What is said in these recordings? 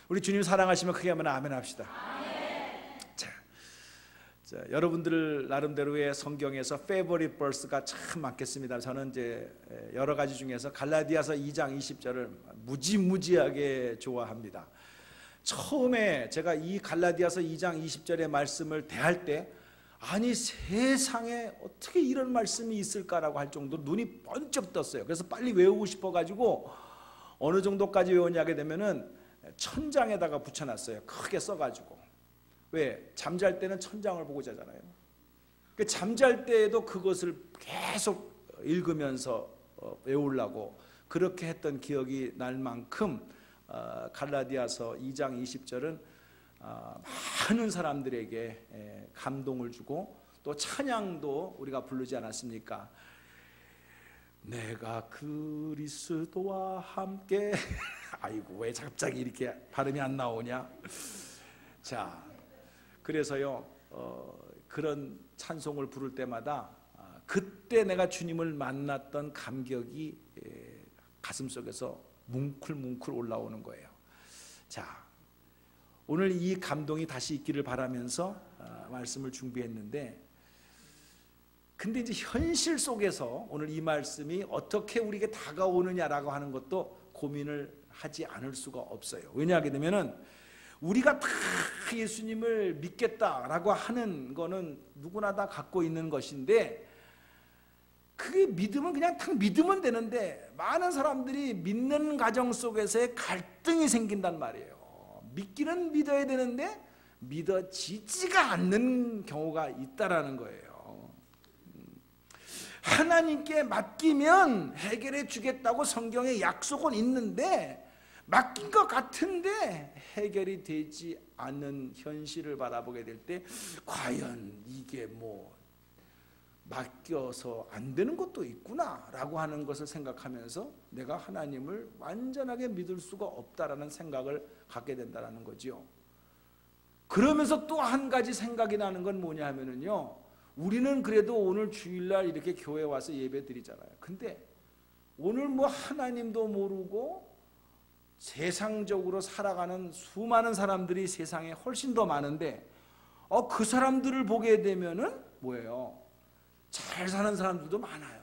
우리 주님 사랑하시면 크게 한번 아멘 합시다. 자, 여러분들 나름대로의 성경에서 페이보릿 버스가 참 많겠습니다. 저는 이제 여러 가지 중에서 갈라디아서 2장 20절을 무지무지하게 좋아합니다. 처음에 제가 이 갈라디아서 2장 20절의 말씀을 대할 때 아니 세상에 어떻게 이런 말씀이 있을까라고 할 정도로 눈이 번쩍 떴어요. 그래서 빨리 외우고 싶어가지고 어느 정도까지 외우냐게 되면은 천장에다가 붙여놨어요. 크게 써가지고. 왜? 잠잘 때는 천장을 보고 자잖아요. 잠잘 때에도 그것을 계속 읽으면서 외우려고 그렇게 했던 기억이 날 만큼 갈라디아서 2장 20절은 많은 사람들에게 감동을 주고 또 찬양도 우리가 부르지 않았습니까? 내가 그리스도와 함께 아이고 왜 갑자기 이렇게 발음이 안 나오냐? 자, 그래서요 그런 찬송을 부를 때마다 그때 내가 주님을 만났던 감격이 가슴속에서 뭉클뭉클 올라오는 거예요. 자, 오늘 이 감동이 다시 있기를 바라면서 말씀을 준비했는데, 근데 이제 현실 속에서 오늘 이 말씀이 어떻게 우리에게 다가오느냐라고 하는 것도 고민을 하지 않을 수가 없어요. 왜냐하게 되면은 우리가 다 예수님을 믿겠다라고 하는 거는 누구나 다 갖고 있는 것인데, 그게 믿으면 그냥 딱 믿으면 되는데 많은 사람들이 믿는 과정 속에서의 갈등이 생긴단 말이에요. 믿기는 믿어야 되는데 믿어지지가 않는 경우가 있다라는 거예요. 하나님께 맡기면 해결해 주겠다고 성경에 약속은 있는데 맡긴 것 같은데 해결이 되지 않는 현실을 바라보게 될 때 과연 이게 뭐 맡겨서 안 되는 것도 있구나 라고 하는 것을 생각하면서 내가 하나님을 완전하게 믿을 수가 없다라는 생각을 갖게 된다는 거죠. 그러면서 또 한 가지 생각이 나는 건 뭐냐 하면은요, 우리는 그래도 오늘 주일날 이렇게 교회 와서 예배 드리잖아요. 근데 오늘 뭐 하나님도 모르고 세상적으로 살아가는 수많은 사람들이 세상에 훨씬 더 많은데 그 사람들을 보게 되면은 뭐예요? 잘 사는 사람들도 많아요.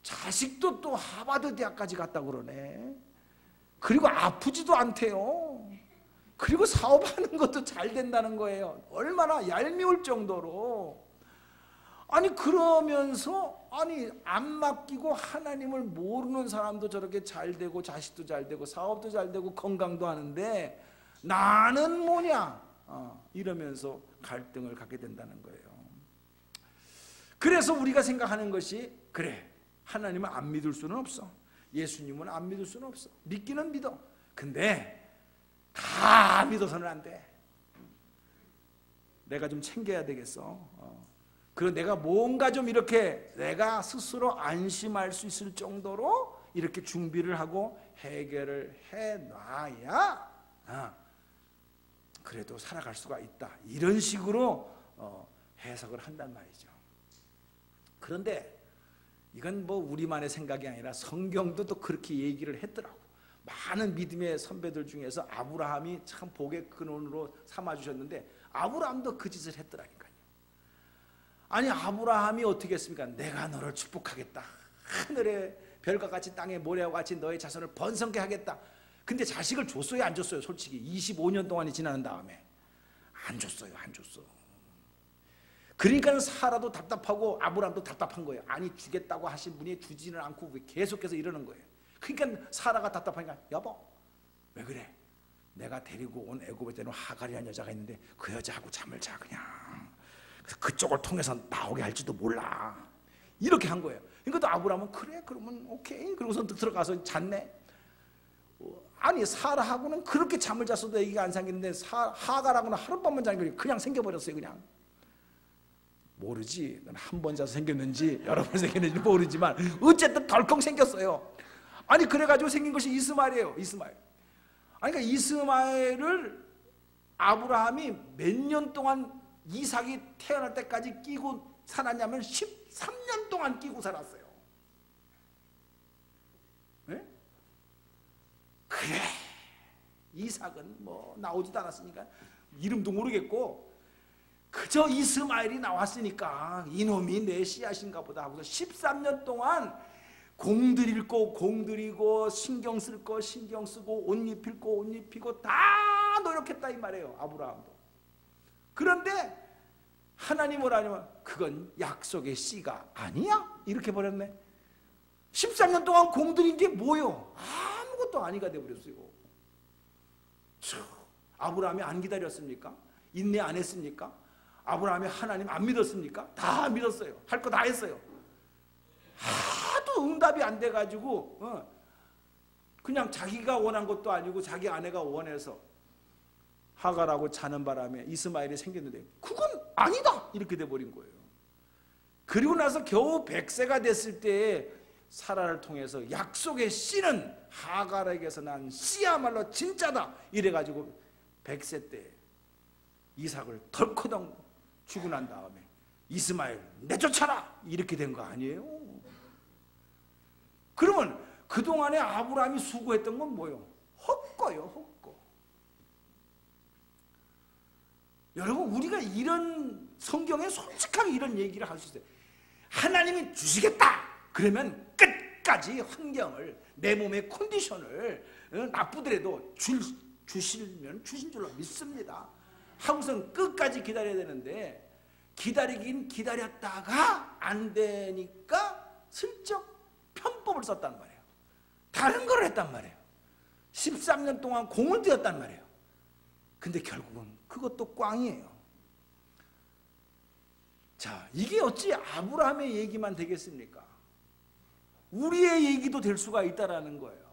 자식도 또 하버드 대학까지 갔다 그러네. 그리고 아프지도 않대요. 그리고 사업하는 것도 잘 된다는 거예요. 얼마나 얄미울 정도로. 아니 그러면서 안 맡기고 하나님을 모르는 사람도 저렇게 잘 되고 자식도 잘 되고 사업도 잘 되고 건강도 하는데 나는 뭐냐 이러면서 갈등을 갖게 된다는 거예요. 그래서 우리가 생각하는 것이 그래, 하나님을 안 믿을 수는 없어. 예수님은 안 믿을 수는 없어. 믿기는 믿어. 근데 다 믿어서는 안 돼. 내가 좀 챙겨야 되겠어. 그리고 내가 뭔가 좀 이렇게 내가 스스로 안심할 수 있을 정도로 이렇게 준비를 하고 해결을 해놔야 그래도 살아갈 수가 있다. 이런 식으로 해석을 한단 말이죠. 그런데 이건 뭐 우리만의 생각이 아니라 성경도 또 그렇게 얘기를 했더라고. 많은 믿음의 선배들 중에서 아브라함이 참 복의 근원으로 삼아주셨는데 아브라함도 그 짓을 했더라니까요. 아니 아브라함이 어떻게 했습니까? 내가 너를 축복하겠다. 하늘의 별과 같이 땅의 모래와 같이 너의 자손을 번성케 하겠다. 근데 자식을 줬어요 안 줬어요? 솔직히 25년 동안이 지난 다음에 안 줬어요. 안 줬어. 그러니까 사라도 답답하고 아브라함도 답답한 거예요. 아니 주겠다고 하신 분이 주지는 않고 계속해서 이러는 거예요. 그러니까 사라가 답답하니까 여보 왜 그래? 내가 데리고 온 애굽에 있는 하갈이라는 여자가 있는데 그 여자하고 잠을 자 그냥. 그래서 그쪽을 통해서 나오게 할지도 몰라. 이렇게 한 거예요. 그러니까 또 아브라함은 그래 그러면 오케이. 그러고서 들어가서 잤네. 아니 사라하고는 그렇게 잠을 잤어도 애기가 안 생기는데 하갈하고는 하룻밤만 자는 거예요. 그냥 생겨버렸어요. 그냥. 모르지. 한 번 자서 생겼는지 여러 번 생겼는지 모르지만 어쨌든 덜컹 생겼어요. 아니 그래가지고 생긴 것이 이스마엘이에요. 이스마엘. 아니 그러니까 이스마엘을 아브라함이 몇 년 동안 이삭이 태어날 때까지 끼고 살았냐면 13년 동안 끼고 살았어요. 네? 그래 이삭은 뭐 나오지도 않았으니까 이름도 모르겠고 그저 이스마엘이 나왔으니까 이놈이 내 씨앗인가 보다 하고서 13년 동안 공들일 거 공들이고 신경 쓸 거 신경 쓰고 옷 입힐 거 옷 입히고 다 노력했다 이 말이에요. 아브라함도. 그런데 하나님 뭐라 하냐면 그건 약속의 씨가 아니야? 이렇게 버렸네. 13년 동안 공들인 게 뭐요? 아무것도 아니가 돼버렸어요. 아브라함이 안 기다렸습니까? 인내 안 했습니까? 아브라함이 하나님 안 믿었습니까? 다 믿었어요. 할 거 다 했어요. 하도 응답이 안 돼가지고 그냥 자기가 원한 것도 아니고 자기 아내가 원해서 하갈하고 자는 바람에 이스마엘이 생겼는데 그건 아니다 이렇게 돼버린 거예요. 그리고 나서 겨우 100세가 됐을 때에 사라를 통해서 약속의 씨는 하갈에게서 난 씨야말로 진짜다 이래가지고 100세 때 이삭을 덜커덩 주고 난 다음에 이스마엘 내쫓아라 이렇게 된 거 아니에요. 그러면 그동안에 아브라함이 수고했던 건 뭐예요? 헛거요, 헛거. 여러분 우리가 이런 성경에 솔직하게 이런 얘기를 할 수 있어요. 하나님이 주시겠다 그러면 끝까지 환경을 내 몸의 컨디션을 나쁘더라도 주시면 주신 줄로 믿습니다 하고선 끝까지 기다려야 되는데 기다리긴 기다렸다가 안 되니까 슬쩍 편법을 썼단 말이에요. 다른 걸 했단 말이에요. 13년 동안 공을 들였단 말이에요. 근데 결국은 그것도 꽝이에요. 자, 이게 어찌 아브라함의 얘기만 되겠습니까? 우리의 얘기도 될 수가 있다라는 거예요.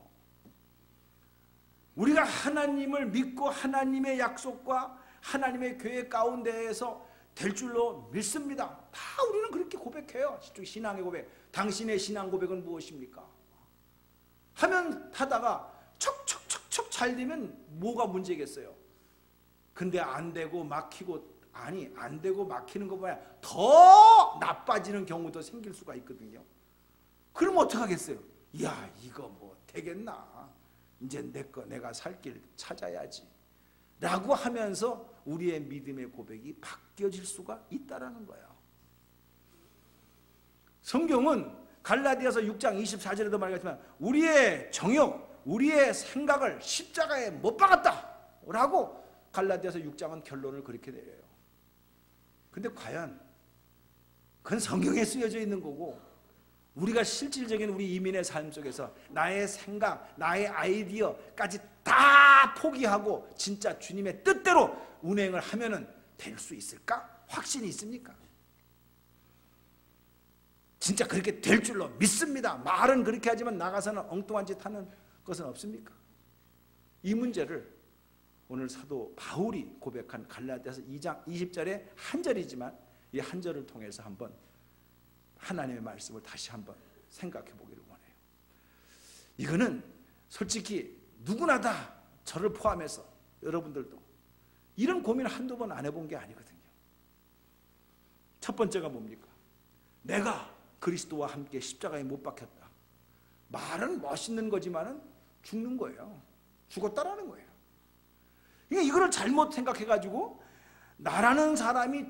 우리가 하나님을 믿고 하나님의 약속과 하나님의 계획 가운데에서 될 줄로 믿습니다. 다 우리는 그렇게 고백해요. 신앙의 고백. 당신의 신앙 고백은 무엇입니까? 하면 하다가 척척척척 잘 되면 뭐가 문제겠어요? 근데 안 되고 막히고 아니 안 되고 막히는 것보다 더 나빠지는 경우도 생길 수가 있거든요. 그럼 어떡하겠어요? 야 이거 뭐 되겠나? 이제 내 거 내가 살 길 찾아야지 라고 하면서 우리의 믿음의 고백이 바뀌어질 수가 있다라는 거예요. 성경은 갈라디아서 6장 24절에도 말했지만 우리의 정욕, 우리의 생각을 십자가에 못 박았다 라고 갈라디아서 6장은 결론을 그렇게 내려요. 근데 과연 그건 성경에 쓰여져 있는 거고 우리가 실질적인 우리 이민의 삶 속에서 나의 생각, 나의 아이디어까지 다 포기하고 진짜 주님의 뜻대로 운행을 하면은 될 수 있을까? 확신이 있습니까? 진짜 그렇게 될 줄로 믿습니다. 말은 그렇게 하지만 나가서는 엉뚱한 짓 하는 것은 없습니까? 이 문제를 오늘 사도 바울이 고백한 갈라디아서 2장 20절의 한 절이지만 이 한 절을 통해서 한번 하나님의 말씀을 다시 한번 생각해 보기를 원해요. 이거는 솔직히 누구나 다 저를 포함해서 여러분들도 이런 고민을 한두 번 안 해본 게 아니거든요. 첫 번째가 뭡니까? 내가 그리스도와 함께 십자가에 못 박혔다. 말은 멋있는 거지만은 죽는 거예요. 죽었다라는 거예요. 그러니까 이거를 잘못 생각해가지고 나라는 사람이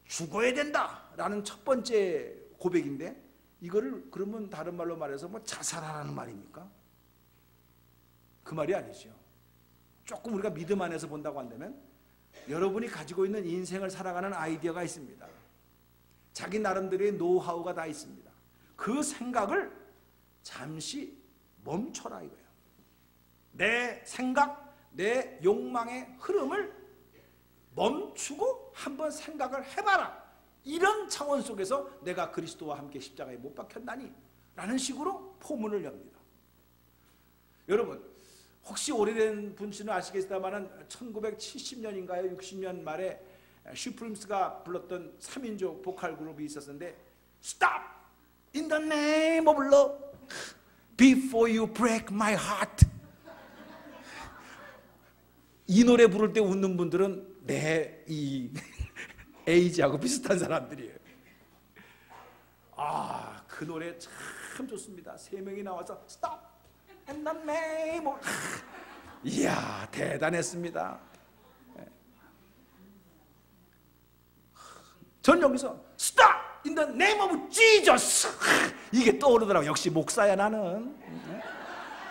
죽어야 된다라는 첫 번째 고백인데 이거를 그러면 다른 말로 말해서 뭐 자살하라는 말입니까? 그 말이 아니죠. 조금 우리가 믿음 안에서 본다고 한다면 여러분이 가지고 있는 인생을 살아가는 아이디어가 있습니다. 자기 나름대로의 노하우가 다 있습니다. 그 생각을 잠시 멈춰라 이거예요. 내 생각, 내 욕망의 흐름을 멈추고 한번 생각을 해봐라. 이런 차원 속에서 내가 그리스도와 함께 십자가에 못 박혔나니 라는 식으로 포문을 엽니다. 여러분 혹시 오래된 분들은 아시겠습니다만 1970년인가요? 60년 말에 슈프림스가 불렀던 3인조 보컬 그룹이 있었는데 Stop! In the name of love Before you break my heart 이 노래 부를 때 웃는 분들은 내 이 에이지하고 비슷한 사람들이에요. 아, 그 노래 참 좋습니다. 세 명이 나와서 Stop! In the name of 이야, 대단했습니다. 전 여기서 Stop! In the name of Jesus! 이게 떠오르더라고. 역시 목사야 나는.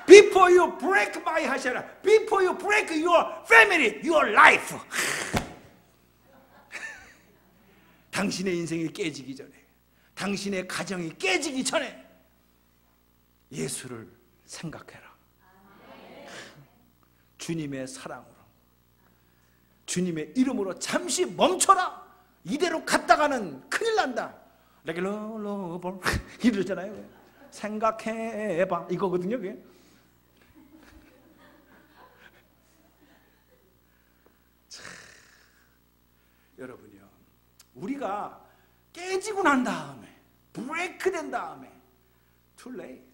Before you break my heart, before you break your family, your life. 당신의 인생이 깨지기 전에, 당신의 가정이 깨지기 전에 예수를 생각해라. 주님의 사랑으로, 주님의 이름으로 잠시 멈춰라. 이대로 갔다가는 큰일 난다. 이러잖아요. 생각해봐 이거거든요. 그게. 여러분이요, 우리가 깨지고 난 다음에, 브레이크 된 다음에 too late.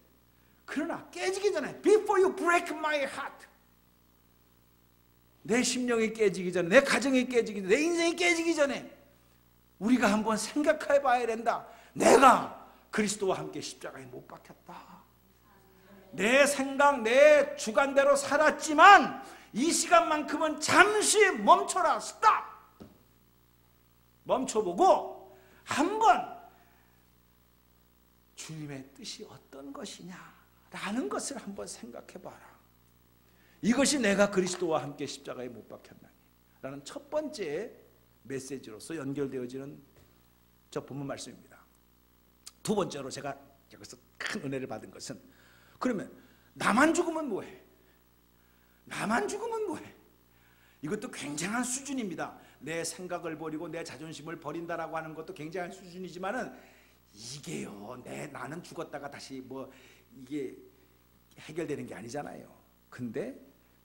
그러나 깨지기 전에 before you break my heart, 내 심령이 깨지기 전에, 내 가정이 깨지기 전에, 내 인생이 깨지기 전에 우리가 한번 생각해 봐야 된다. 내가 그리스도와 함께 십자가에 못 박혔다. 내 생각, 내 주관대로 살았지만 이 시간만큼은 잠시 멈춰라. 스탑! 멈춰보고 한번 주님의 뜻이 어떤 것이냐라는 것을 한번 생각해 봐라. 이것이 내가 그리스도와 함께 십자가에 못 박혔나니 라는 첫 번째 메시지로서 연결되어지는 저 본문 말씀입니다. 두 번째로 제가 여기서 큰 은혜를 받은 것은, 그러면 나만 죽으면 뭐해? 나만 죽으면 뭐해? 이것도 굉장한 수준입니다. 내 생각을 버리고 내 자존심을 버린다라고 하는 것도 굉장한 수준이지만은 이게요, 나는 죽었다가 다시 뭐 이게 해결되는 게 아니잖아요. 근데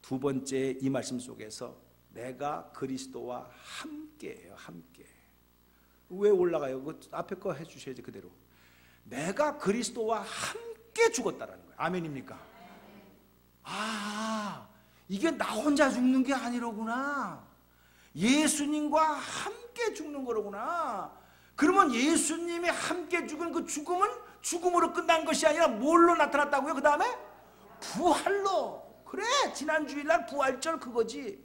두 번째 이 말씀 속에서 내가 그리스도와 함께예요. 함께. 왜 올라가요? 그 앞에 거 해주셔야지. 그대로. 내가 그리스도와 함께 죽었다라는 거예요. 아멘입니까? 아, 이게 나 혼자 죽는 게 아니로구나. 예수님과 함께 죽는 거로구나. 그러면 예수님이 함께 죽은 그 죽음은 죽음으로 끝난 것이 아니라 뭘로 나타났다고요? 그 다음에 부활로. 그래, 지난 주일날 부활절 그거지.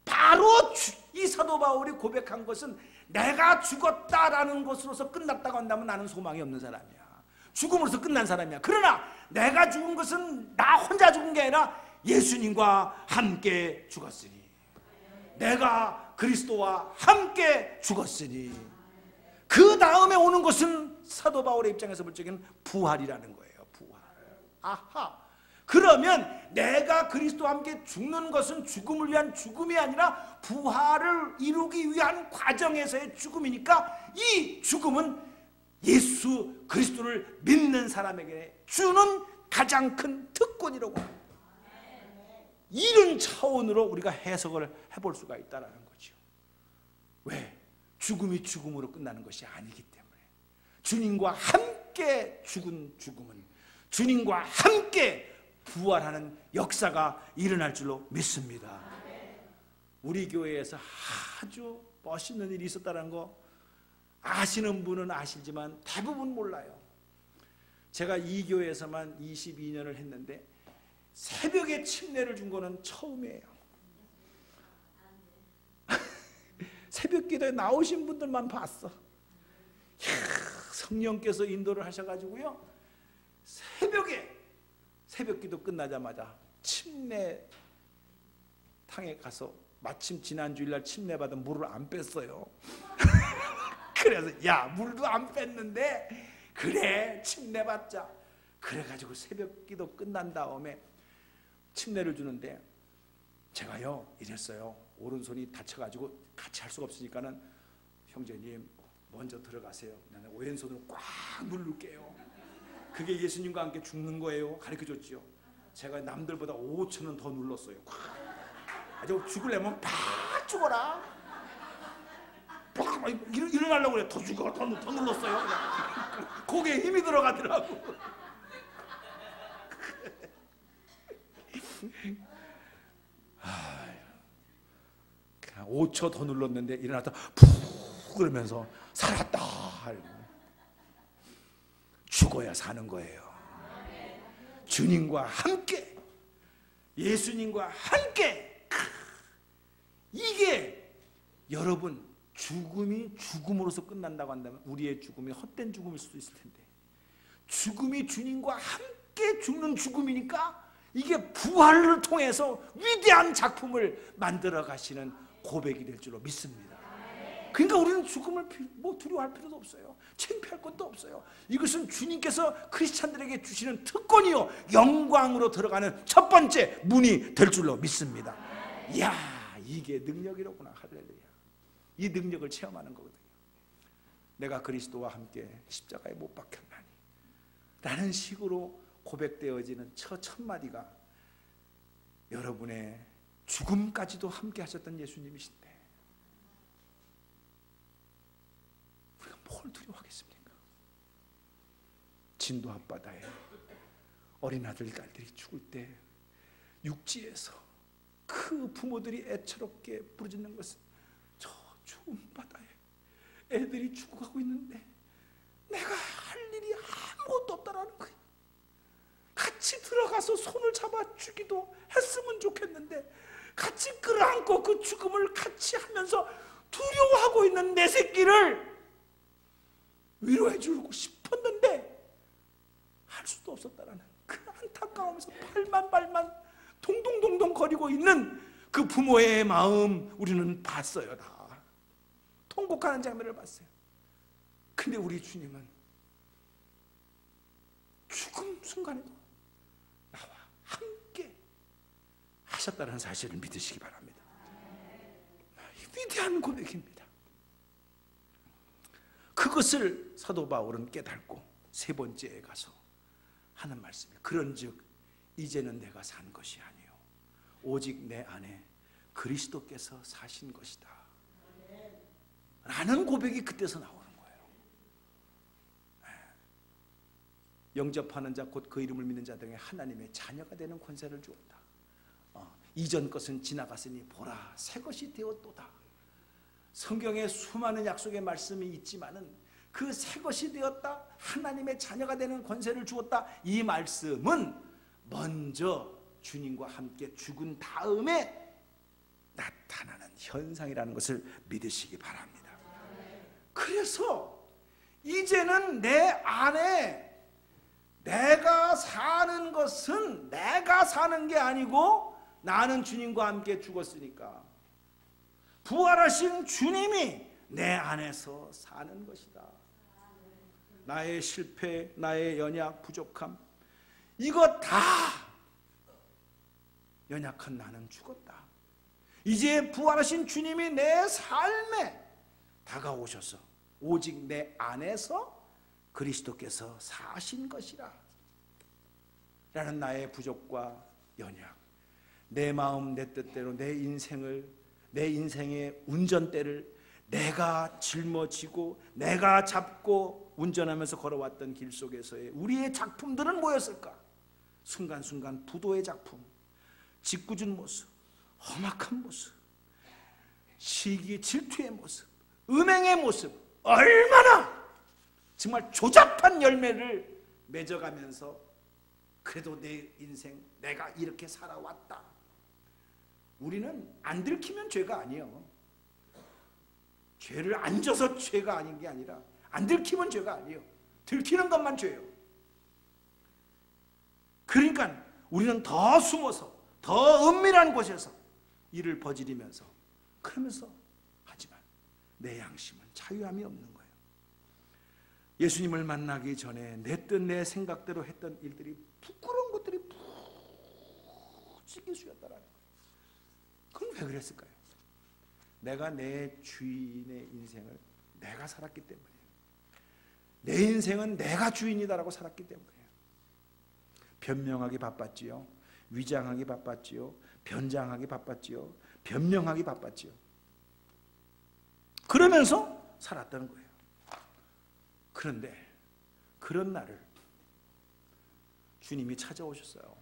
바로 이 사도 바울이 고백한 것은 내가 죽었다라는 것으로서 끝났다고 한다면 나는 소망이 없는 사람이야. 죽음으로서 끝난 사람이야. 그러나 내가 죽은 것은 나 혼자 죽은 게 아니라 예수님과 함께 죽었으니, 내가 그리스도와 함께 죽었으니, 그 다음에 오는 것은 사도 바울의 입장에서 볼 적에는 부활이라는 거예요. 부활. 아하. 그러면 내가 그리스도와 함께 죽는 것은 죽음을 위한 죽음이 아니라 부활을 이루기 위한 과정에서의 죽음이니까 이 죽음은 예수 그리스도를 믿는 사람에게 주는 가장 큰 특권이라고 합니다. 이런 차원으로 우리가 해석을 해볼 수가 있다는 거죠. 왜? 죽음이 죽음으로 끝나는 것이 아니기 때문에 주님과 함께 죽은 죽음은 주님과 함께 부활하는 역사가 일어날 줄로 믿습니다. 우리 교회에서 아주 멋있는 일이 있었다는 거 아시는 분은 아시지만 대부분 몰라요. 제가 이 교회에서만 22년을 했는데 새벽에 침례를 준 거는 처음이에요. 새벽 기도에 나오신 분들만 봤어. 이야, 성령께서 인도를 하셔가지고요, 새벽 기도 끝나자마자 침례탕에 가서 마침 지난 주일날 침례 받은 물을 안 뺐어요. 그래서 야, 물도 안 뺐는데 그래 침례 받자. 그래가지고 새벽 기도 끝난 다음에 침례를 주는데 제가요 이랬어요. 오른손이 다쳐가지고 같이 할 수가 없으니까는 형제님 먼저 들어가세요. 나는 왼손으로 꽉 누를게요. 그게 예수님과 함께 죽는 거예요. 가르쳐줬지요. 제가 남들보다 5,000원 더 눌렀어요. 아주 죽으려면 팍 죽어라. 팍 일어나려고 그래. 더 죽어. 더 눌렀어요. 고개에 힘이 들어가더라고. 그냥 5초 더 눌렀는데 일어났다 푹 그러면서 살았다. 죽어야 사는 거예요. 주님과 함께 예수님과 함께, 이게 여러분 죽음이 죽음으로서 끝난다고 한다면 우리의 죽음이 헛된 죽음일 수도 있을 텐데, 죽음이 주님과 함께 죽는 죽음이니까 이게 부활을 통해서 위대한 작품을 만들어 가시는 고백이 될 줄로 믿습니다. 그러니까 우리는 죽음을 두려워할 필요도 없어요. 창피할 것도 없어요. 이것은 주님께서 크리스찬들에게 주시는 특권이요, 영광으로 들어가는 첫 번째 문이 될 줄로 믿습니다. 이야, 이게 능력이로구나. 할렐루야. 이 능력을 체험하는 거거든요. 내가 그리스도와 함께 십자가에 못 박혔나니 라는 식으로 고백되어지는 첫 마디가 여러분의 죽음까지도 함께 하셨던 예수님이신데 우리가 뭘 두려워하겠습니까? 진도 앞바다에 어린 아들 딸들이 죽을 때 육지에서 그 부모들이 애처롭게 부르짖는 것은 저 추운 바다에 애들이 죽어가고 있는데 내가 할 일이 아무것도 없다라는 거예요. 같이 들어가서 손을 잡아주기도 했으면 좋겠는데 같이 끌어안고 그 죽음을 같이 하면서 두려워하고 있는 내 새끼를 위로해 주고 싶었는데 할 수도 없었다라는 그 안타까움에서 발만 동동동동 거리고 있는 그 부모의 마음 우리는 봤어요. 다 통곡하는 장면을 봤어요. 근데 우리 주님은 죽음 순간에도 나와 함께 하셨다는 사실을 믿으시기 바랍니다. 위대한 고백입니다. 그것을 사도 바울은 깨닫고 세 번째에 가서 하는 말씀이에요. 그런즉 이제는 내가 산 것이 아니요 오직 내 안에 그리스도께서 사신 것이다 라는 고백이 그때서 나오는 거예요. 영접하는 자 곧 그 이름을 믿는 자 등에 하나님의 자녀가 되는 권세를 주었다. 이전 것은 지나갔으니 보라 새 것이 되었도다. 성경에 수많은 약속의 말씀이 있지만은 그 새 것이 되었다, 하나님의 자녀가 되는 권세를 주었다, 이 말씀은 먼저 주님과 함께 죽은 다음에 나타나는 현상이라는 것을 믿으시기 바랍니다. 그래서 이제는 내 안에 내가 사는 것은 내가 사는 게 아니고 나는 주님과 함께 죽었으니까 부활하신 주님이 내 안에서 사는 것이다. 나의 실패, 나의 연약, 부족함, 이거 다 연약한 나는 죽었다. 이제 부활하신 주님이 내 삶에 다가오셔서 오직 내 안에서 그리스도께서 사신 것이라 라는 나의 부족과 연약, 내 마음 내 뜻대로 내 인생의 운전대를 내가 짊어지고 내가 잡고 운전하면서 걸어왔던 길 속에서의 우리의 작품들은 뭐였을까? 순간순간 부도의 작품, 짓궂은 모습, 험악한 모습, 시기 질투의 모습, 음행의 모습, 얼마나 정말 조잡한 열매를 맺어가면서 그래도 내 인생 내가 이렇게 살아왔다. 우리는 안 들키면 죄가 아니에요. 죄를 안 져서 죄가 아닌 게 아니라 안 들키면 죄가 아니에요. 들키는 것만 죄예요. 그러니까 우리는 더 숨어서 더 은밀한 곳에서 일을 버지리면서 그러면서 하지만 내 양심은 자유함이 없는 거예요. 예수님을 만나기 전에 내 뜻 내 생각대로 했던 일들이 부끄러운 것들이 부지기수였다라는 거예요. 그건 왜 그랬을까요? 내가 내 주인의 인생을 내가 살았기 때문이에요. 내 인생은 내가 주인이다라고 살았기 때문이에요. 변명하기 바빴지요. 위장하기 바빴지요. 변장하기 바빴지요. 변명하기 바빴지요. 그러면서 살았다는 거예요. 그런데 그런 날을 주님이 찾아오셨어요.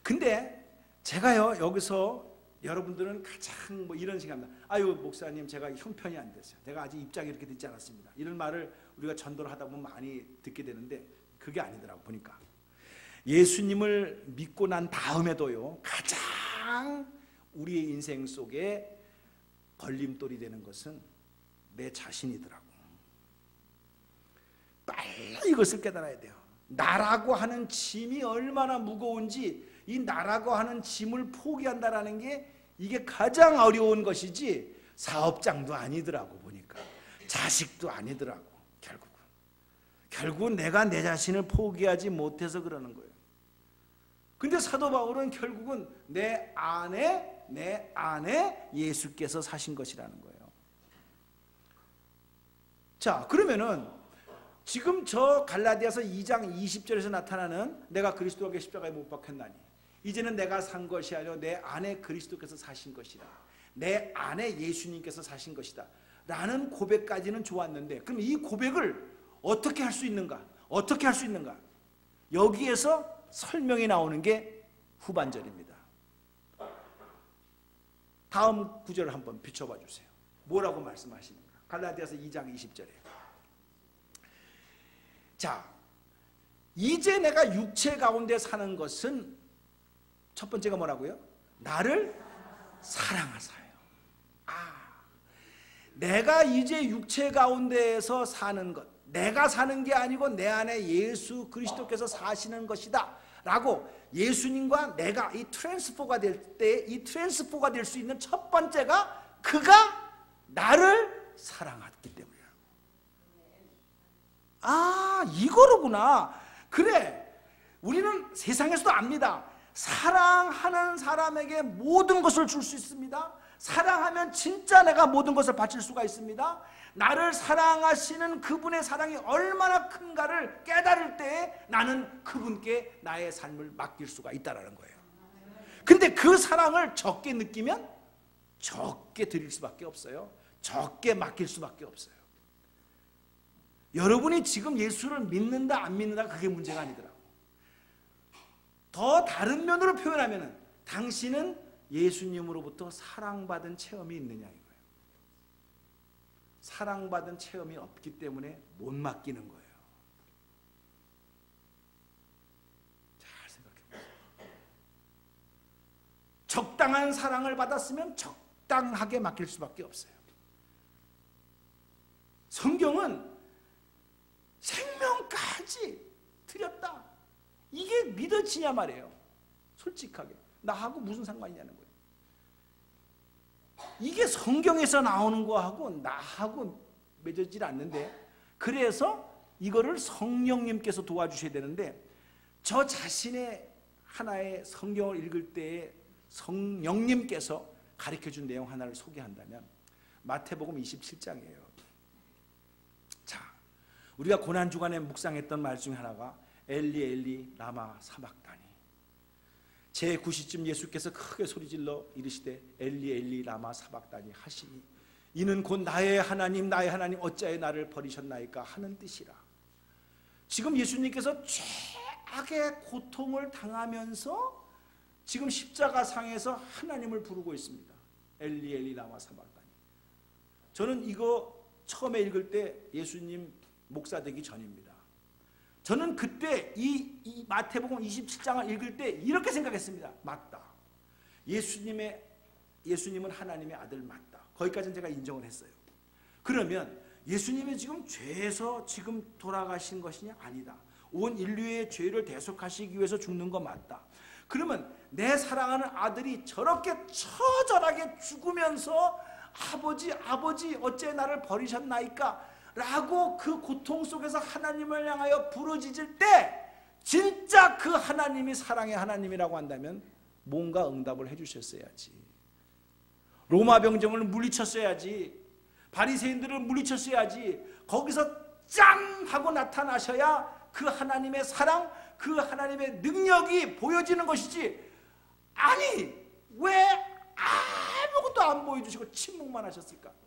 근데 제가요 여기서 여러분들은 가장 이런 생각합니다. 아유 목사님 제가 형편이 안 됐어요. 내가 아직 입장이 이렇게 되지 않았습니다. 이런 말을 우리가 전도를 하다 보면 많이 듣게 되는데 그게 아니더라고 보니까. 예수님을 믿고 난 다음에도요, 가장 우리의 인생 속에 걸림돌이 되는 것은 내 자신이더라고. 빨리 이것을 깨달아야 돼요. 나라고 하는 짐이 얼마나 무거운지, 이 나라고 하는 짐을 포기한다라는 게 이게 가장 어려운 것이지, 사업장도 아니더라고. 보니까 자식도 아니더라고. 결국은 내가 내 자신을 포기하지 못해서 그러는 거예요. 근데 사도 바울은 결국은 내 안에 예수께서 사신 것이라는 거예요. 자, 그러면은 지금 저 갈라디아서 2장 20절에서 나타나는 내가 그리스도와 함께 십자가에 못 박혔나니 이제는 내가 산 것이 아니라 내 안에 그리스도께서 사신 것이라, 내 안에 예수님께서 사신 것이다 라는 고백까지는 좋았는데, 그럼 이 고백을 어떻게 할 수 있는가? 어떻게 할 수 있는가? 여기에서 설명이 나오는 게 후반절입니다. 다음 구절을 한번 비춰봐 주세요. 뭐라고 말씀하시는가? 갈라디아서 2장 20절에. 자, 이제 내가 육체 가운데 사는 것은 첫 번째가 뭐라고요? 나를 사랑하사요. 내가 이제 육체 가운데에서 사는 것, 내가 사는 게 아니고 내 안에 예수 그리스도께서 사시는 것이다 라고, 예수님과 내가 이 트랜스포가 될 때, 이 트랜스포가 될 수 있는 첫 번째가 그가 나를 사랑했기 때문이야. 이거로구나. 그래, 우리는 세상에서도 압니다. 사랑하는 사람에게 모든 것을 줄 수 있습니다. 사랑하면 진짜 내가 모든 것을 바칠 수가 있습니다. 나를 사랑하시는 그분의 사랑이 얼마나 큰가를 깨달을 때에 나는 그분께 나의 삶을 맡길 수가 있다는 거예요. 근데 그 사랑을 적게 느끼면 적게 드릴 수밖에 없어요. 적게 맡길 수밖에 없어요. 여러분이 지금 예수를 믿는다 안 믿는다 그게 문제가 아니더라고. 더 다른 면으로 표현하면 당신은 예수님으로부터 사랑받은 체험이 있느냐 이거예요. 사랑받은 체험이 없기 때문에 못 맡기는 거예요. 잘 생각해 보세요. 적당한 사랑을 받았으면 적당하게 맡길 수밖에 없어요. 성경은 생명까지 드렸다. 이게 믿어지냐 말이에요. 솔직하게. 나하고 무슨 상관이냐는 거예요. 이게 성경에서 나오는 거하고 나하고 맺어지지 않는데, 그래서 이거를 성령님께서 도와주셔야 되는데, 저 자신의 하나의 성경을 읽을 때에 성령님께서 가르쳐준 내용 하나를 소개한다면 마태복음 27장이에요. 자, 우리가 고난주간에 묵상했던 말 중에 하나가 엘리 엘리 라마 사박다니. 제9시쯤 예수께서 크게 소리질러 이르시되 엘리 엘리 라마 사박다니 하시니 이는 곧 나의 하나님 어찌하여 나를 버리셨나이까 하는 뜻이라. 지금 예수님께서 최악의 고통을 당하면서 지금 십자가상에서 하나님을 부르고 있습니다. 엘리 엘리 라마 사박다니. 저는 이거 처음에 읽을 때 예수님 목사 되기 전입니다. 저는 그때 이 마태복음 27장을 읽을 때 이렇게 생각했습니다. 맞다. 예수님은 하나님의 아들 맞다. 거기까지는 제가 인정을 했어요. 그러면 예수님이 지금 죄에서 지금 돌아가신 것이냐? 아니다. 온 인류의 죄를 대속하시기 위해서 죽는 거 맞다. 그러면 내 사랑하는 아들이 저렇게 처절하게 죽으면서 아버지 어째 나를 버리셨나이까? 라고 그 고통 속에서 하나님을 향하여 부르짖을 때 진짜 그 하나님이 사랑의 하나님이라고 한다면 뭔가 응답을 해주셨어야지. 로마 병정을 물리쳤어야지. 바리새인들을 물리쳤어야지. 거기서 짠 하고 나타나셔야 그 하나님의 사랑, 그 하나님의 능력이 보여지는 것이지. 아니, 왜 아무것도 안 보여주시고 침묵만 하셨을까?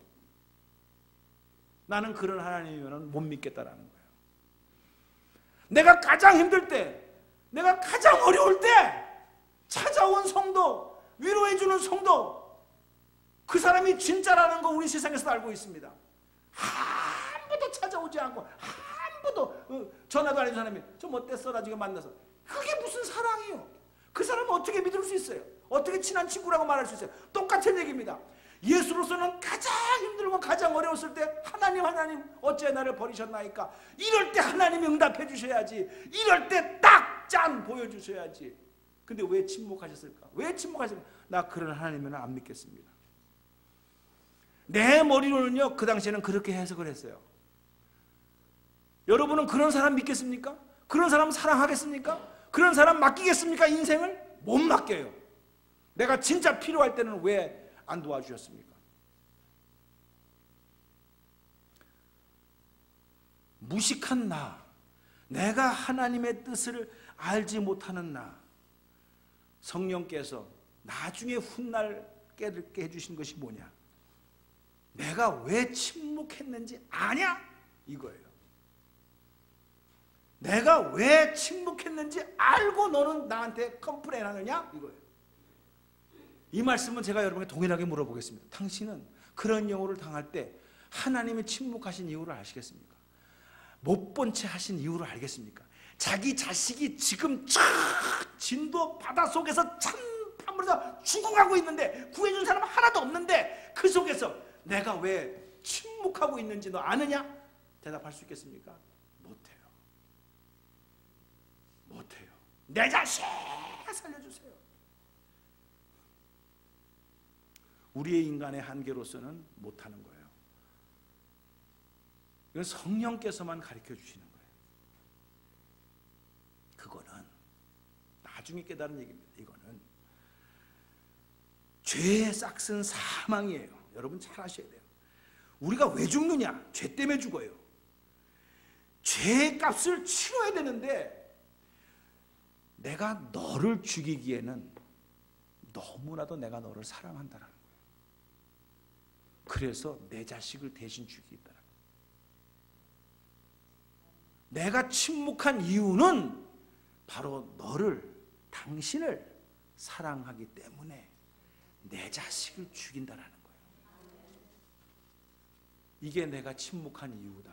나는 그런 하나님이면 못 믿겠다라는 거예요. 내가 가장 힘들 때, 내가 가장 어려울 때 찾아온 성도, 위로해주는 성도, 그 사람이 진짜라는 거 우리 세상에서도 알고 있습니다. 한 번도 찾아오지 않고 한 번도 전화도 안 해준 사람이 좀 어땠어? 나중에 만나서 그게 무슨 사랑이요? 그 사람은 어떻게 믿을 수 있어요? 어떻게 친한 친구라고 말할 수 있어요? 똑같은 얘기입니다. 예수로서는 가장 힘들고 가장 어려웠을 때 하나님 어째 나를 버리셨나이까? 이럴 때 하나님이 응답해 주셔야지. 이럴 때 딱 짠 보여주셔야지. 근데 왜 침묵하셨을까? 왜 침묵하셨을까? 나 그런 하나님은 안 믿겠습니다. 내 머리로는요, 그 당시에는 그렇게 해석을 했어요. 여러분은 그런 사람 믿겠습니까? 그런 사람 사랑하겠습니까? 그런 사람 맡기겠습니까? 인생을? 못 맡겨요. 내가 진짜 필요할 때는 왜 안 도와주셨습니까? 무식한 나, 내가 하나님의 뜻을 알지 못하는 나, 성령께서 나중에 훗날 깨닫게 해주신 것이 뭐냐? 내가 왜 침묵했는지 아냐? 이거예요. 내가 왜 침묵했는지 알고 너는 나한테 컴플레인 하느냐? 이거예요. 이 말씀은 제가 여러분에게 동일하게 물어보겠습니다. 당신은 그런 영호를 당할 때 하나님이 침묵하신 이유를 아시겠습니까? 못 본 채 하신 이유를 알겠습니까? 자기 자식이 지금 진도 바다 속에서 참파물에서 죽어가고 있는데 구해준 사람 하나도 없는데 그 속에서 내가 왜 침묵하고 있는지 너 아느냐? 대답할 수 있겠습니까? 못해요. 못해요. 내 자식 살려주세요. 우리의 인간의 한계로서는 못하는 거예요. 이건 성령께서만 가르쳐 주시는 거예요. 그거는 나중에 깨달은 얘기입니다. 이거는 죄의 싹은 사망이에요. 여러분 잘 아셔야 돼요. 우리가 왜 죽느냐? 죄 때문에 죽어요. 죄의 값을 치러야 되는데 내가 너를 죽이기에는 너무나도 내가 너를 사랑한다는 거예요. 그래서 내 자식을 대신 죽이겠다. 내가 침묵한 이유는 바로 너를, 당신을 사랑하기 때문에 내 자식을 죽인다라는 거예요. 이게 내가 침묵한 이유다.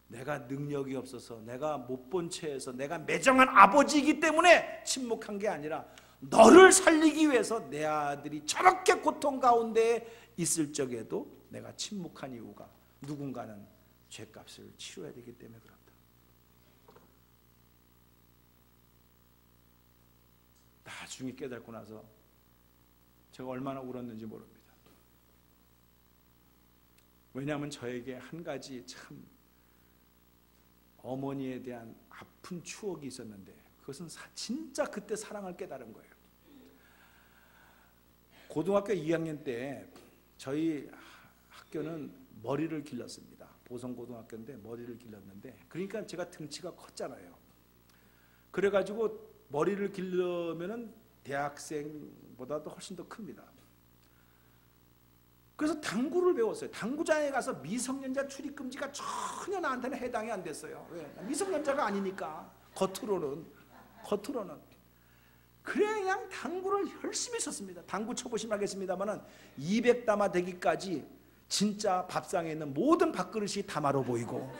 내가 능력이 없어서, 내가 못 본 채에서, 내가 매정한 아버지이기 때문에 침묵한 게 아니라 너를 살리기 위해서 내 아들이 저렇게 고통 가운데 있을 적에도 내가 침묵한 이유가 누군가는 죄값을 치러야 되기 때문에 그렇다. 나중에 깨닫고 나서 제가 얼마나 울었는지 모릅니다. 왜냐하면 저에게 한 가지 참 어머니에 대한 아픈 추억이 있었는데 그것은 진짜 그때 사랑을 깨달은 거예요. 고등학교 2학년 때 저희 학교는 머리를 길렀습니다. 보성고등학교인데 머리를 길렀는데, 그러니까 제가 등치가 컸잖아요. 그래가지고 머리를 기르면은 대학생보다도 훨씬 더 큽니다. 그래서 당구를 배웠어요. 당구장에 가서 미성년자 출입금지가 전혀 나한테는 해당이 안 됐어요. 왜? 미성년자가 아니니까. 겉으로는. 그냥 당구를 열심히 쳤습니다. 당구 쳐보시면 알겠습니다만은 200담아 되기까지 진짜 밥상에 있는 모든 밥그릇이 담아로 보이고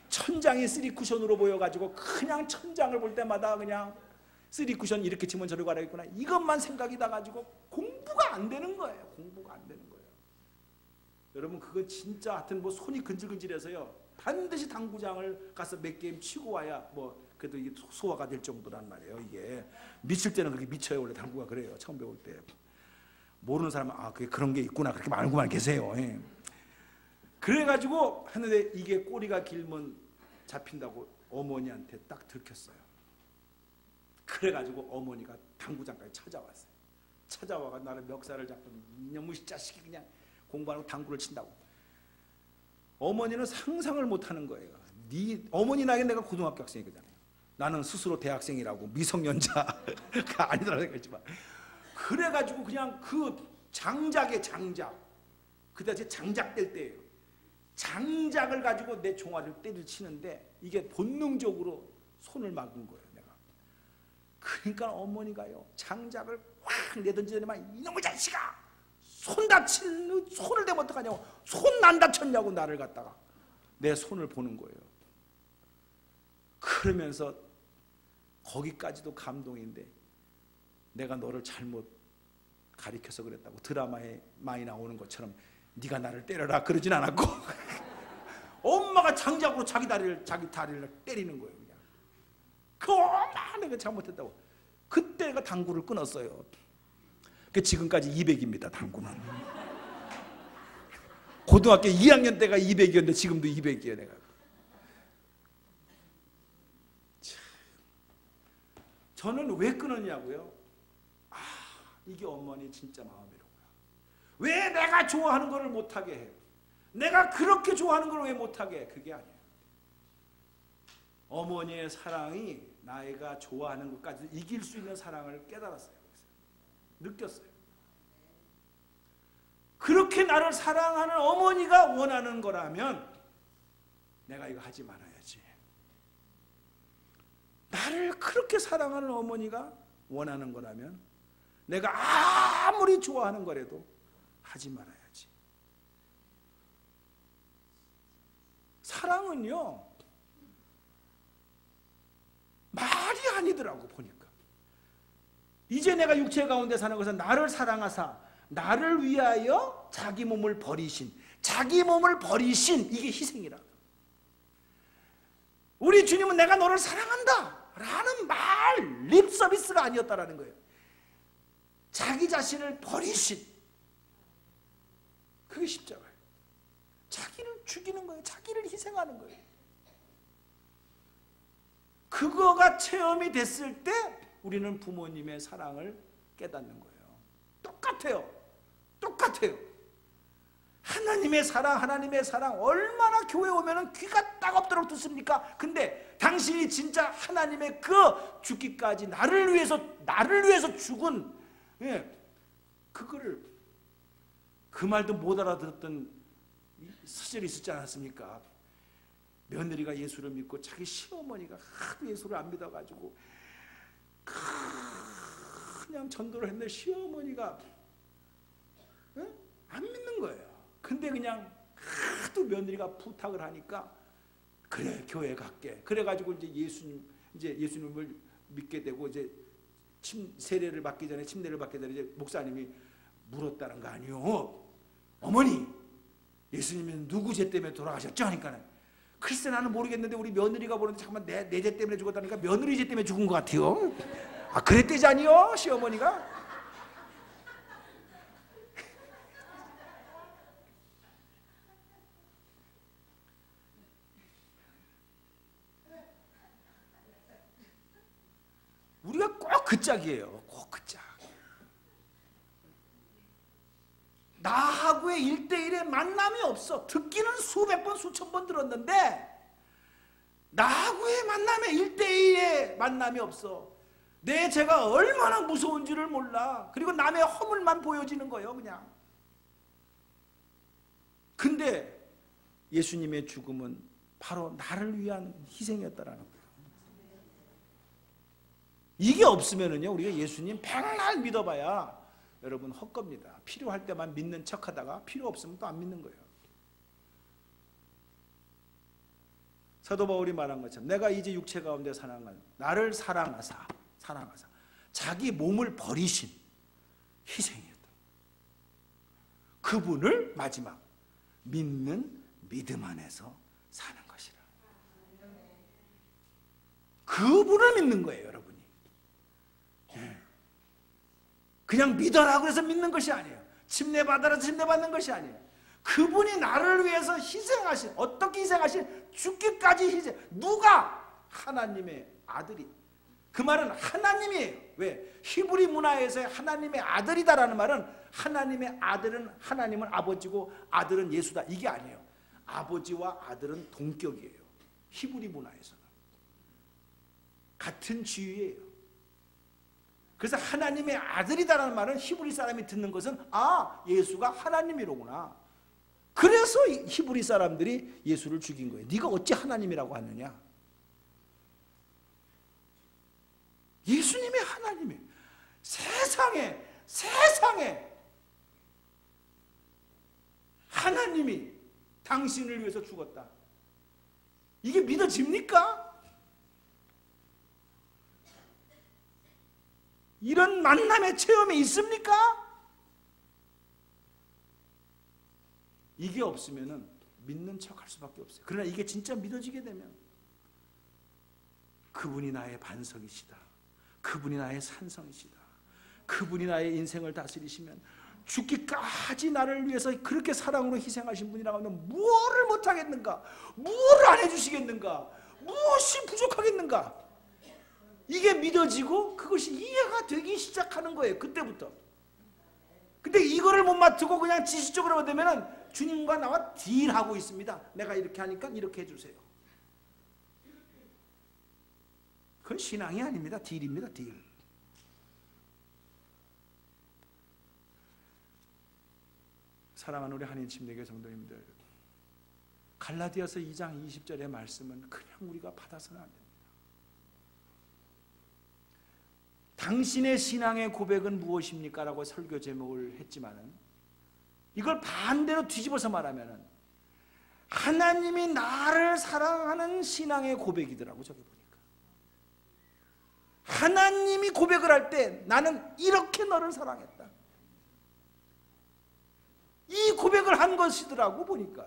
천장이 3쿠션으로 보여가지고 그냥 천장을 볼 때마다 그냥 3쿠션 이렇게 치면 저리 가라겠구나, 이것만 생각이 나가지고 공부가 안 되는 거예요. 공부가 안 되는 거예요. 여러분 그거 진짜 하여튼 뭐 손이 근질근질해서요 반드시 당구장을 가서 몇 게임 치고 와야 뭐 그래도 이게 소화가 될 정도란 말이에요. 이게 미칠 때는 그렇게 미쳐요. 원래 당구가 그래요. 처음 배울 때. 모르는 사람은 아 그게 그런 게 있구나 그렇게 알고만 계세요. 예. 그래가지고 하는데 이게 꼬리가 길면 잡힌다고 어머니한테 딱 들켰어요. 그래가지고 어머니가 당구장까지 찾아왔어요. 찾아와가 나를 멱살을 잡고 이놈의 자식이 그냥 공부하고 당구를 친다고. 어머니는 상상을 못하는 거예요. 어머니 나이에 내가 고등학교 학생이거든요. 나는 스스로 대학생이라고 미성년자가 아니더라고 생각했지만, 그래가지고 그냥 그 장작에 장작, 그때 제 장작 뗄 때예요. 장작을 가지고 내 종아리를 때를 치는데 이게 본능적으로 손을 막은 거예요. 내가. 그러니까 어머니가요 장작을 확 내던지더니만 이놈의 자식아 손 다친 손을 대면 어떡하냐고, 손 안 다쳤냐고 나를 갖다가 내 손을 보는 거예요. 그러면서 거기까지도 감동인데 내가 너를 잘못 가리켜서 그랬다고 드라마에 많이 나오는 것처럼 네가 나를 때려라 그러진 않았고 엄마가 장작으로 자기 다리를 때리는 거예요. 그냥 그 엄마 내가 잘못했다고. 그때 내가 당구를 끊었어요. 지금까지 200입니다. 당구는. 고등학교 2학년 때가 200이었는데 지금도 200이에요. 내가. 저는 왜 끊었냐고요? 이게 어머니 진짜 마음이라고요. 왜 내가 좋아하는 거를 못하게 해요? 내가 그렇게 좋아하는 걸 왜 못하게 해? 그게 아니에요. 어머니의 사랑이 나이가 좋아하는 것까지 이길 수 있는 사랑을 깨달았어요. 느꼈어요. 그렇게 나를 사랑하는 어머니가 원하는 거라면 내가 이거 하지 말아야지. 나를 그렇게 사랑하는 어머니가 원하는 거라면 내가 아무리 좋아하는 거라도 하지 말아야지. 사랑은요 말이 아니더라고. 보니까 이제 내가 육체 가운데 사는 것은 나를 사랑하사 나를 위하여 자기 몸을 버리신, 자기 몸을 버리신 이게 희생이라. 우리 주님은 내가 너를 사랑한다 라는 말 립 서비스가 아니었다라는 거예요. 자기 자신을 버리신, 그게 십자가예요. 자기를 죽이는 거예요. 자기를 희생하는 거예요. 그거가 체험이 됐을 때 우리는 부모님의 사랑을 깨닫는 거예요. 똑같아요. 똑같아요. 하나님의 사랑 얼마나 교회 오면은 귀가 따갑도록 듣습니까? 근데 당신이 진짜 하나님의 그 죽기까지 나를 위해서 죽은, 그거를 그 말도 못 알아들었던 시절이 있었지 않았습니까? 며느리가 예수를 믿고 자기 시어머니가 하도 예수를 안 믿어가지고 그냥 전도를 했는데 시어머니가 안 믿는 거예요. 근데 그냥 하도 며느리가 부탁을 하니까 그래 교회 갈게. 그래가지고 이제 예수님을 믿게 되고 이제 세례를 받기 전에 침례를 받기 전에 이제 목사님이 물었다는 거 아니요. 어머니 예수님은 누구 죄 때문에 돌아가셨죠? 하니까는 글쎄 나는 모르겠는데 우리 며느리가 보는데 잠깐만 내 죄 때문에 죽었다니까 며느리 죄 때문에 죽은 것 같아요. 그랬대잖니요 시어머니가. 우리가 꼭 그 짝이에요. 꼭 그 짝. 나하고의 1대1의 만남이 없어. 듣기는 수백 번 수천 번 들었는데 나하고의 만남에 1대1의 만남이 없어. 내 죄가 얼마나 무서운지를 몰라. 그리고 남의 허물만 보여지는 거예요 그냥. 근데 예수님의 죽음은 바로 나를 위한 희생이었다라는 거예요. 이게 없으면은요 우리가 예수님 백날 믿어봐야 여러분 헛겁니다. 필요할 때만 믿는 척하다가 필요 없으면 또 안 믿는 거예요. 사도 바울이 말한 것처럼 내가 이제 육체 가운데 사랑한 나를 사랑하사 자기 몸을 버리신 희생이었다. 그분을 마지막 믿는 믿음 안에서 사는 것이라. 그분을 믿는 거예요 여러분이. 그냥 믿어라 그래서 믿는 것이 아니에요. 침례받아라 침례받는 것이 아니에요. 그분이 나를 위해서 희생하신, 어떻게 희생하신? 죽기까지 희생. 누가? 하나님의 아들이. 그 말은 하나님이에요. 왜? 히브리 문화에서의 하나님의 아들이다라는 말은 하나님의 아들은 하나님은 아버지고 아들은 예수다 이게 아니에요. 아버지와 아들은 동격이에요. 히브리 문화에서는 같은 지위예요. 그래서 하나님의 아들이다라는 말은 히브리 사람이 듣는 것은 예수가 하나님이로구나. 그래서 히브리 사람들이 예수를 죽인 거예요. 네가 어찌 하나님이라고 하느냐. 예수님이 하나님이에요. 세상에 하나님이 당신을 위해서 죽었다. 이게 믿어집니까? 이런 만남의 체험이 있습니까? 이게 없으면 믿는 척할 수밖에 없어요. 그러나 이게 진짜 믿어지게 되면 그분이 나의 반석이시다, 그분이 나의 산성이시다, 그분이 나의 인생을 다스리시면 죽기까지 나를 위해서 그렇게 사랑으로 희생하신 분이라고 하면 무엇을 못하겠는가? 무엇을 안 해주시겠는가? 무엇이 부족하겠는가? 이게 믿어지고 그것이 이해가 되기 시작하는 거예요. 그때부터. 근데 이거를 못 맡고 그냥 지식적으로만 되면은 주님과 나와 딜하고 있습니다. 내가 이렇게 하니까 이렇게 해주세요. 그건 신앙이 아닙니다. 딜입니다. 딜. 사랑하는 우리 한인침례교 성도님들, 갈라디아서 2장 20절의 말씀은 그냥 우리가 받아서는 안 됩니다. 당신의 신앙의 고백은 무엇입니까? 라고 설교 제목을 했지만은 이걸 반대로 뒤집어서 말하면은 하나님이 나를 사랑하는 신앙의 고백이더라고. 저기 보니까 하나님이 고백을 할 때 나는 이렇게 너를 사랑했다, 이 고백을 한 것이더라고. 보니까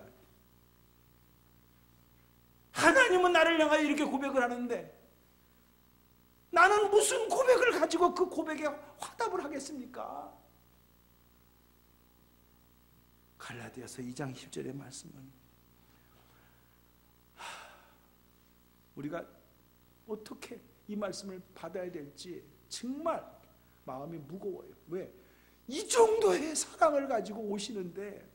하나님은 나를 향하여 이렇게 고백을 하는데 나는 무슨 고백을 가지고 그 고백에 화답을 하겠습니까? 갈라디아서 2장 10절의 말씀은 우리가 어떻게 이 말씀을 받아야 될지 정말 마음이 무거워요. 왜? 이 정도의 사랑을 가지고 오시는데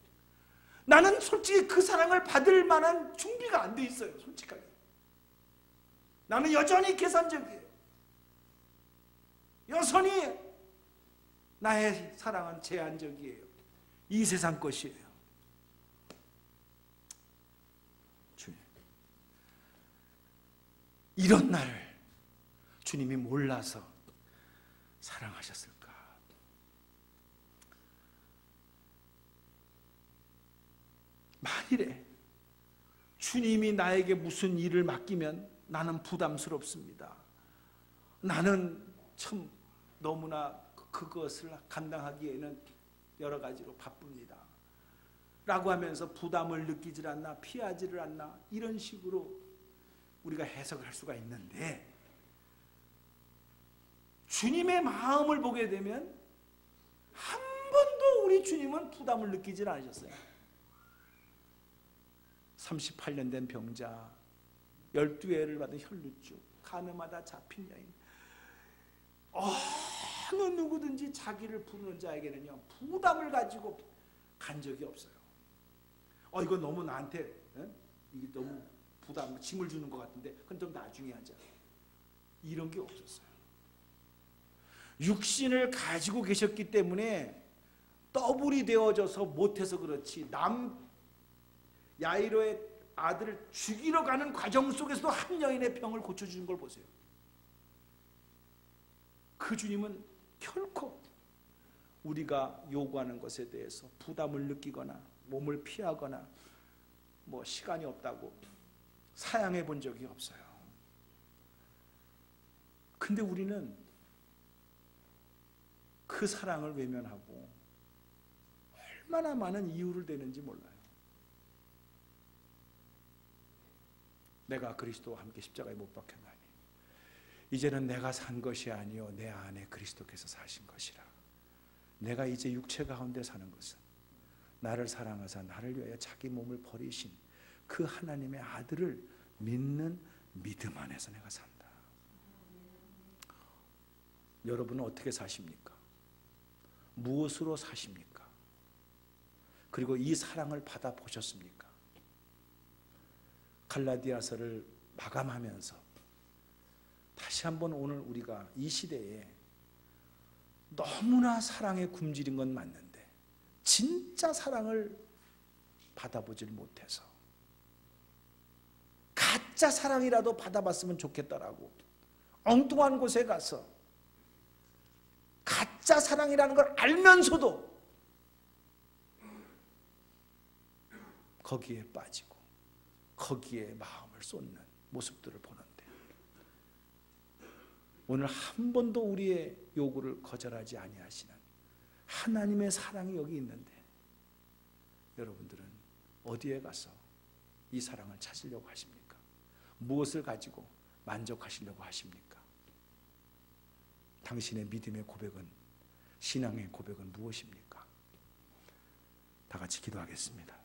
나는 솔직히 그 사랑을 받을 만한 준비가 안 돼 있어요. 솔직하게 나는 여전히 계산적이에요. 여전히 나의 사랑은 제한적이에요. 이 세상 것이에요. 주님, 이런 나를 주님이 몰라서 사랑하셨을까? 만일에 주님이 나에게 무슨 일을 맡기면 나는 부담스럽습니다. 나는 참 너무나 그것을 감당하기에는 여러 가지로 바쁩니다 라고 하면서 부담을 느끼질 않나, 피하지를 않나, 이런 식으로 우리가 해석을 할 수가 있는데 주님의 마음을 보게 되면 한 번도 우리 주님은 부담을 느끼질 않으셨어요. 38년 된 병자, 12회를 받은 혈루증, 가늠하다 잡힌 여인, 어느 누구든지 자기를 부르는 자에게는요 부담을 가지고 간 적이 없어요. 이거 너무 나한테 이게 너무 부담, 짐을 주는 것 같은데 그건 좀 나중에 하자, 이런 게 없었어요. 육신을 가지고 계셨기 때문에 더블이 되어져서 못해서 그렇지, 야이로의 아들을 죽이러 가는 과정 속에서도 한 여인의 병을 고쳐주는 걸 보세요. 그 주님은 결코 우리가 요구하는 것에 대해서 부담을 느끼거나 몸을 피하거나 시간이 없다고 사양해 본 적이 없어요. 근데 우리는 그 사랑을 외면하고 얼마나 많은 이유를 대는지 몰라요. 내가 그리스도와 함께 십자가에 못 박혔나니 이제는 내가 산 것이 아니요 내 안에 그리스도께서 사신 것이라. 내가 이제 육체 가운데 사는 것은 나를 사랑하사 나를 위하여 자기 몸을 버리신 그 하나님의 아들을 믿는 믿음 안에서 내가 산다. 여러분은 어떻게 사십니까? 무엇으로 사십니까? 그리고 이 사랑을 받아보셨습니까? 갈라디아서를 마감하면서 다시 한번 오늘 우리가 이 시대에 너무나 사랑에 굶주린 건 맞는데 진짜 사랑을 받아보질 못해서 가짜 사랑이라도 받아봤으면 좋겠다라고 엉뚱한 곳에 가서 가짜 사랑이라는 걸 알면서도 거기에 빠지고 거기에 마음을 쏟는 모습들을 보는데 오늘 한 번도 우리의 요구를 거절하지 아니하시는 하나님의 사랑이 여기 있는데 여러분들은 어디에 가서 이 사랑을 찾으려고 하십니까? 무엇을 가지고 만족하시려고 하십니까? 당신의 믿음의 고백은, 신앙의 고백은 무엇입니까? 다 같이 기도하겠습니다.